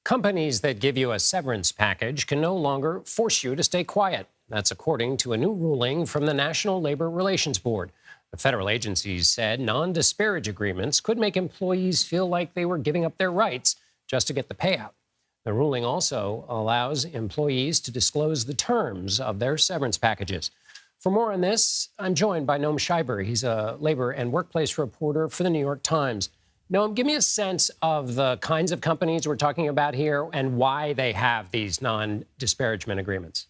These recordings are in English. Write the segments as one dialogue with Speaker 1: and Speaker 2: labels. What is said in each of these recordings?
Speaker 1: Companies that give you a severance package can no longer force you to stay quiet. That's according to a new ruling from the National Labor Relations Board. The federal agencies said non-disparage agreements could make employees feel like they were giving up their rights just to get the payout. The ruling also allows employees to disclose the terms of their severance packages. For more on this, I'm joined by Noam Scheiber. He's a labor and workplace reporter for the New York Times. Noam, give me a sense of the kinds of companies we're talking about here and why they have these non-disparagement agreements.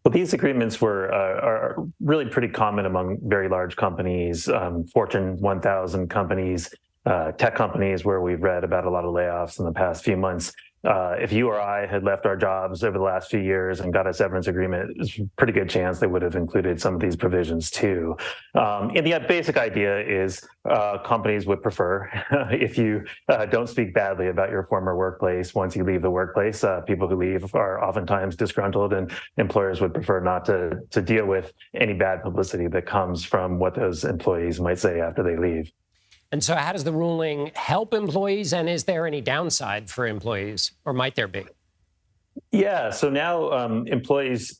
Speaker 2: Well, these agreements are really pretty common among very large companies, Fortune 1000 companies, tech companies where we've read about a lot of layoffs in the past few months. If you or I had left our jobs over the last few years and got a severance agreement, there's a pretty good chance they would have included some of these provisions too. And the basic idea is companies would prefer if you don't speak badly about your former workplace once you leave the workplace. People who leave are oftentimes disgruntled, and employers would prefer not to deal with any bad publicity that comes from what those employees might say after they leave.
Speaker 1: And so how does the ruling help employees, and is there any downside for employees, or might there be?
Speaker 2: Yeah, so now employees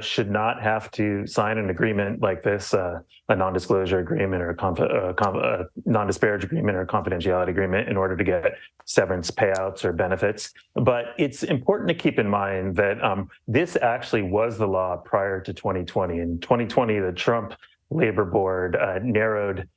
Speaker 2: should not have to sign an agreement like this, a non-disclosure agreement or a non-disparage agreement or a confidentiality agreement in order to get severance payouts or benefits. But it's important to keep in mind that this actually was the law prior to 2020. In 2020, the Trump Labor Board narrowed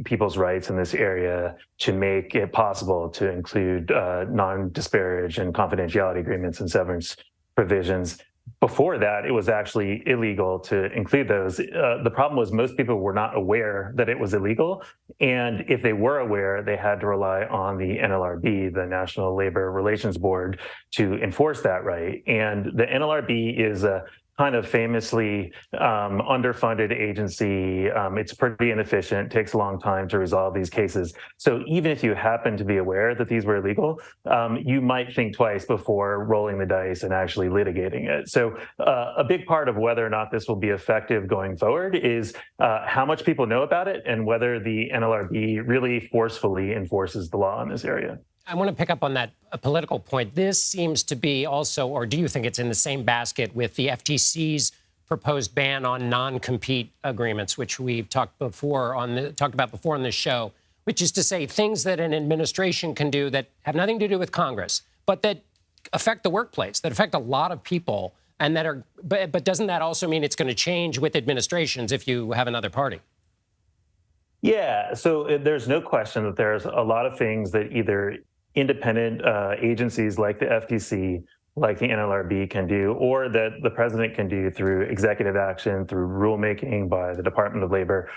Speaker 2: people's rights in this area to make it possible to include non-disparage and confidentiality agreements and severance provisions. Before that, it was actually illegal to include those. The problem was most people were not aware that it was illegal. And if they were aware, they had to rely on the NLRB, the National Labor Relations Board, to enforce that right. And the NLRB is a kind of famously underfunded agency. It's pretty inefficient, takes a long time to resolve these cases. So even if you happen to be aware that these were illegal, you might think twice before rolling the dice and actually litigating it. So a big part of whether or not this will be effective going forward is how much people know about it and whether the NLRB really forcefully enforces the law in this area.
Speaker 1: I want to pick up on that political point. This seems to be also, or do you think it's in the same basket with the FTC's proposed ban on non-compete agreements, which we've talked about before on this show, which is to say things that an administration can do that have nothing to do with Congress, but that affect the workplace, that affect a lot of people, and that are. But doesn't that also mean it's going to change with administrations if you have another party?
Speaker 2: Yeah, so there's no question that there's a lot of things that either independent agencies like the FTC, like the NLRB can do, or that the president can do through executive action, through rulemaking by the Department of Labor.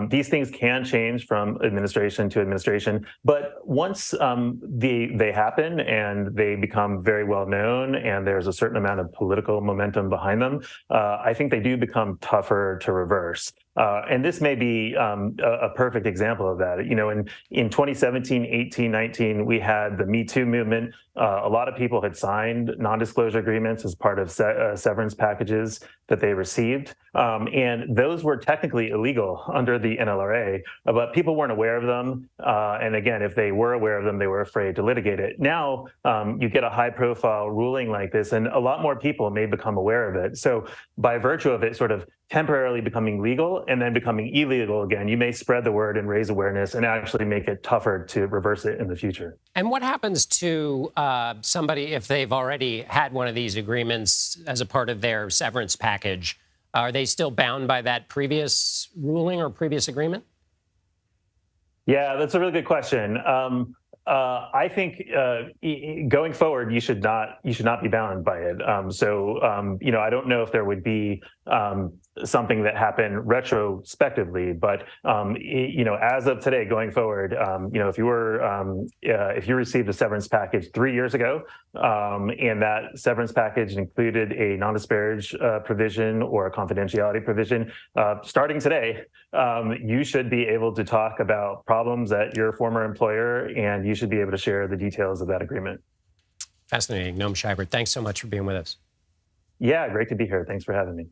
Speaker 2: These things can change from administration to administration, but once they happen and they become very well known and there's a certain amount of political momentum behind them, I think they do become tougher to reverse. And this may be a perfect example of that. You know, in 2017, 18, 19, we had the Me Too movement. A lot of people had signed non-disclosure agreements as part of severance packages that they received. And those were technically illegal under the NLRA, but people weren't aware of them. And again, if they were aware of them, they were afraid to litigate it. Now you get a high-profile ruling like this, and a lot more people may become aware of it. So by virtue of it sort of temporarily becoming legal and then becoming illegal again, you may spread the word and raise awareness and actually make it tougher to reverse it in the future.
Speaker 1: And what happens to somebody if they've already had one of these agreements as a part of their severance package? Are they still bound by that previous ruling or previous agreement?
Speaker 2: Yeah, that's a really good question. I think going forward, you should not be bound by it. You know, I don't know if there would be something that happened retrospectively, but you know, as of today, going forward, you know, if you received a severance package 3 years ago, and that severance package included a non-disparage provision or a confidentiality provision, starting today, you should be able to talk about problems at your former employer, and you should be able to share the details of that agreement.
Speaker 1: Fascinating. Noam Scheiber, thanks so much for being with us.
Speaker 2: Yeah, great to be here. Thanks for having me.